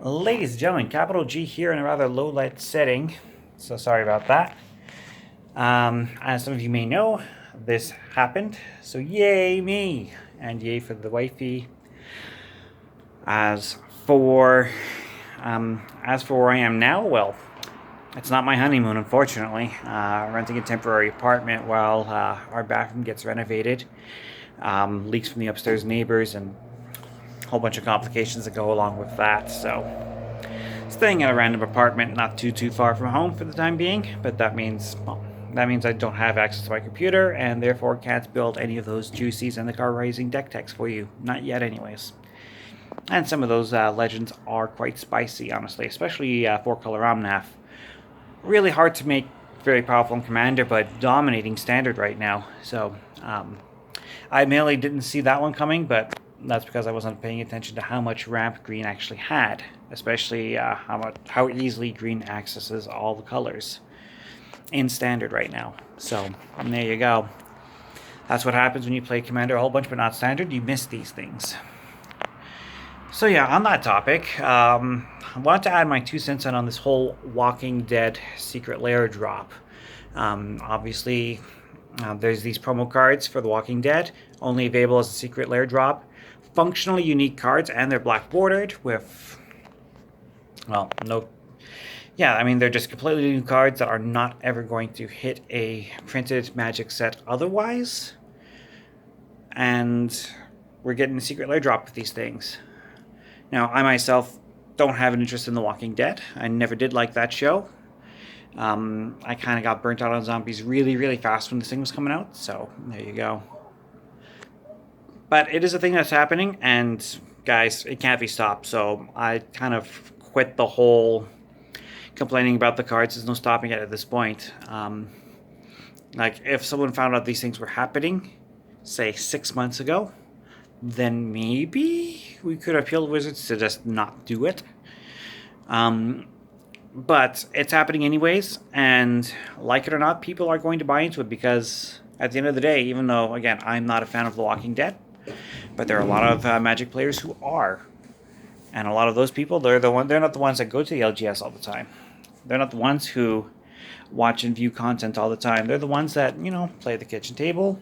Ladies and gentlemen, capital G here in a rather low light setting, so sorry about that. As some of you may know, this happened, so yay me, and yay for the wifey. As for where I am now, well, it's not my honeymoon, unfortunately. Renting a temporary apartment while our bathroom gets renovated. Leaks from the upstairs neighbors and a whole bunch of complications that go along with that, so staying in a random apartment not too far from home for the time being, but that means, well, that means I don't have access to my computer and therefore can't build any of those juicy Zendikar Rising deck techs for you. Not yet anyways. And some of those legends are quite spicy, honestly, especially 4-color Omnath. Really hard to make very powerful in Commander, but dominating Standard right now. So I mainly didn't see that one coming, but that's because I wasn't paying attention to how much ramp green actually had, especially how easily green accesses all the colors in Standard right now. So there you go. That's what happens when you play Commander a whole bunch but not Standard. You miss these things. So yeah, on that topic, I wanted to add my 2 cents on this whole Walking Dead Secret Lair drop. Obviously, there's these promo cards for The Walking Dead, only available as a Secret Lair drop. Functionally unique cards, and they're black bordered with, well, no, yeah, I mean, they're just completely new cards that are not ever going to hit a printed Magic set otherwise. And we're getting a Secret Lair drop with these things. Now, I myself don't have an interest in The Walking Dead. I never did like that show. I kind of got burnt out on zombies really fast when this thing was coming out, so there you go. But it is a thing that's happening, and guys, it can't be stopped, so I kind of quit the whole complaining about the cards. There's no stopping it at this point. Like, if someone found out these things were happening, say 6 months ago, then maybe we could appeal Wizards to just not do it. But it's happening anyways, and like it or not, people are going to buy into it because at the end of the day, even though, again, I'm not a fan of The Walking Dead, but there are a lot of Magic players who are. And a lot of those people, they're not the ones that go to the LGS all the time. They're not the ones who watch and view content all the time. They're the ones that, play at the kitchen table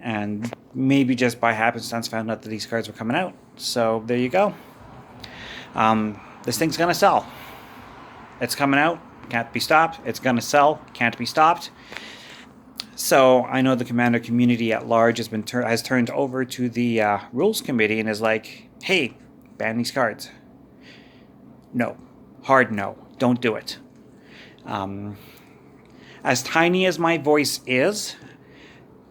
and maybe just by happenstance found out that these cards were coming out. So there you go. This thing's going to sell. It's coming out. Can't be stopped. It's going to sell. Can't be stopped. So I know the Commander community at large has turned over to the rules committee and is like, hey, ban these cards. No. Hard no. Don't do it. As tiny as my voice is,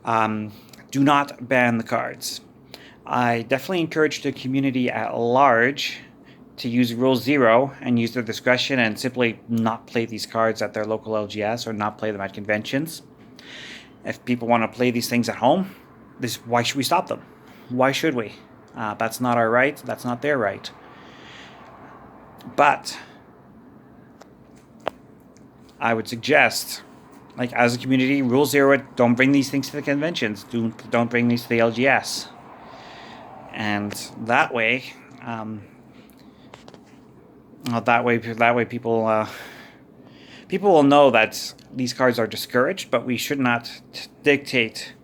do not ban the cards. I definitely encourage the community at large to use Rule 0 and use their discretion and simply not play these cards at their local LGS or not play them at conventions. If people want to play these things at home, why should we stop them? Why should we? That's not our right. That's not their right. But I would suggest, like, as a community, Rule 0, don't bring these things to the conventions. Don't bring these to the LGS. And that way, people will know that these cards are discouraged, but we should not dictate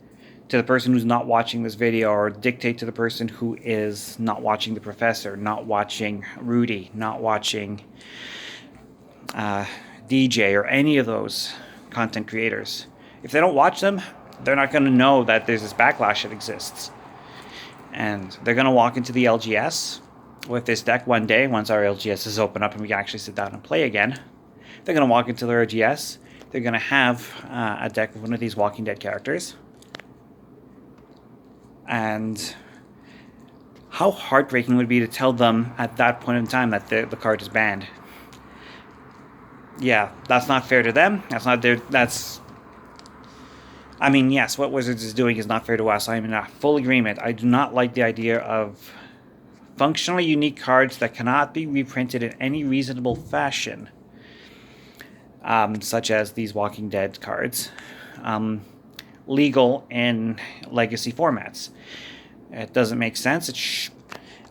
to the person who's not watching this video, or dictate to the person who is not watching the Professor, not watching Rudy, not watching DJ, or any of those content creators. If they don't watch them, they're not going to know that there's this backlash that exists. And they're going to walk into the LGS with this deck one day, once our LGS is open up and we can actually sit down and play again. They're going to walk into their LGS. They're going to have a deck with one of these Walking Dead characters. And how heartbreaking would it be to tell them at that point in time that the card is banned? Yeah, that's not fair to them. I mean, yes, what Wizards is doing is not fair to us. I'm in a full agreement. I do not like the idea of functionally unique cards that cannot be reprinted in any reasonable fashion, such as these Walking Dead cards, legal in legacy formats. It doesn't make sense.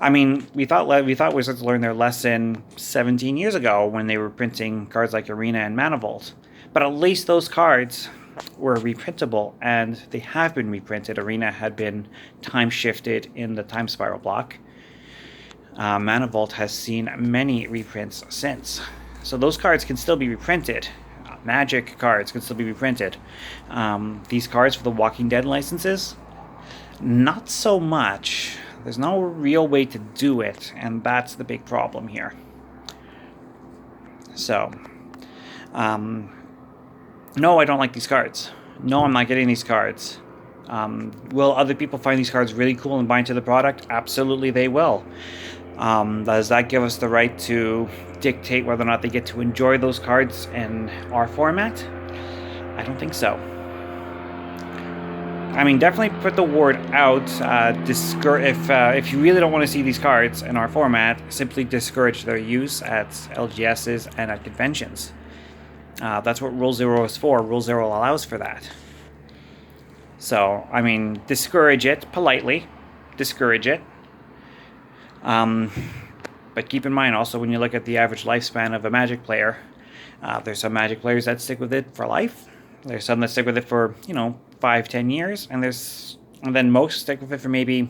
I mean, we thought Wizards learned their lesson 17 years ago when they were printing cards like Arena and Manifold. But at least those cards were reprintable, and they have been reprinted. Arena had been time shifted in the Time Spiral block. Manifold has seen many reprints since. So those cards can still be reprinted. Magic cards can still be reprinted. These cards for the Walking Dead licenses, not so much. There's no real way to do it, and that's the big problem here. So, no, I don't like these cards. No, I'm not getting these cards. Will other people find these cards really cool and buy into the product? Absolutely, they will. Does that give us the right to dictate whether or not they get to enjoy those cards in our format? I don't think so. I mean, definitely put the word out. If you really don't want to see these cards in our format, simply discourage their use at LGSs and at conventions. That's what Rule 0 is for. Rule 0 allows for that. So, I mean, discourage it politely. Discourage it. But keep in mind also, when you look at the average lifespan of a Magic player, there's some Magic players that stick with it for life. There's some that stick with it for, 5-10 years, and then most stick with it for maybe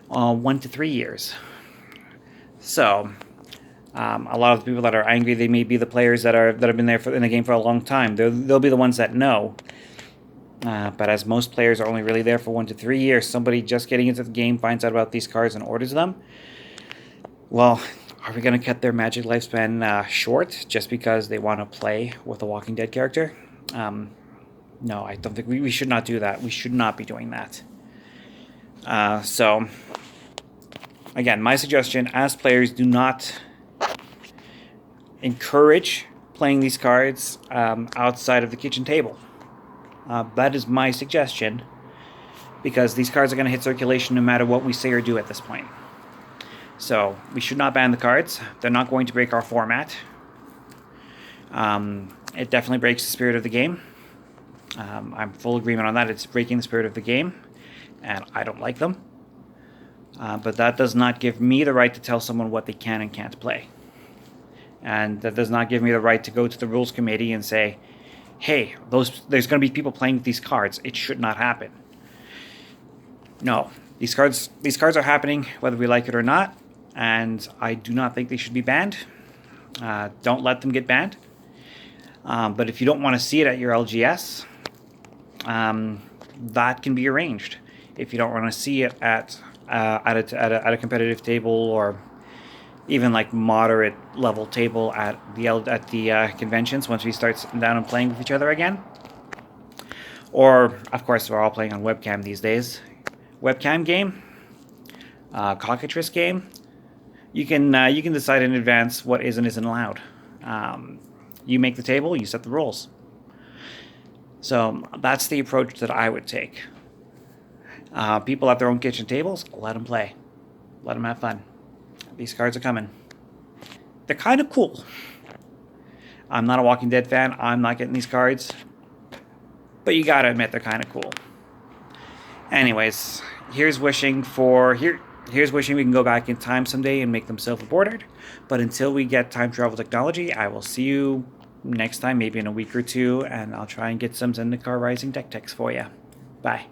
1 to 3 years. So, a lot of the people that are angry, they may be the players that have been there in the game for a long time. They'll be the ones that know. But as most players are only really there for 1 to 3 years, somebody just getting into the game finds out about these cards and orders them. Well, are we going to cut their Magic lifespan short just because they want to play with a Walking Dead character? No, I don't think we should not do that. We should not be doing that. So, again, my suggestion, as players, do not encourage playing these cards outside of the kitchen table. That is my suggestion, because these cards are going to hit circulation no matter what we say or do at this point. So, we should not ban the cards. They're not going to break our format. It definitely breaks the spirit of the game. I'm full agreement on that. It's breaking the spirit of the game, and I don't like them. But that does not give me the right to tell someone what they can and can't play. And that does not give me the right to go to the rules committee and say, hey, there's going to be people playing with these cards. It should not happen. No, these cards are happening whether we like it or not, and I do not think they should be banned. Don't let them get banned. But if you don't want to see it at your LGS, that can be arranged. If you don't want to see it at a competitive table, or even like moderate level table at the conventions, once we start sitting down and playing with each other again, or of course we're all playing on webcam these days. Webcam game, cockatrice game. You can decide in advance what is and isn't allowed. You make the table, you set the rules. So that's the approach that I would take. People at their own kitchen tables, let them play. Let them have fun. These cards are coming. They're kind of cool. I'm not a Walking Dead fan. I'm not getting these cards. But you gotta admit, they're kind of cool. Anyways, here's wishing we can go back in time someday and make them self-aborted. But until we get time travel technology, I will see you next time, maybe in a week or two, and I'll try and get some Zendikar Rising deck techs for you. Bye.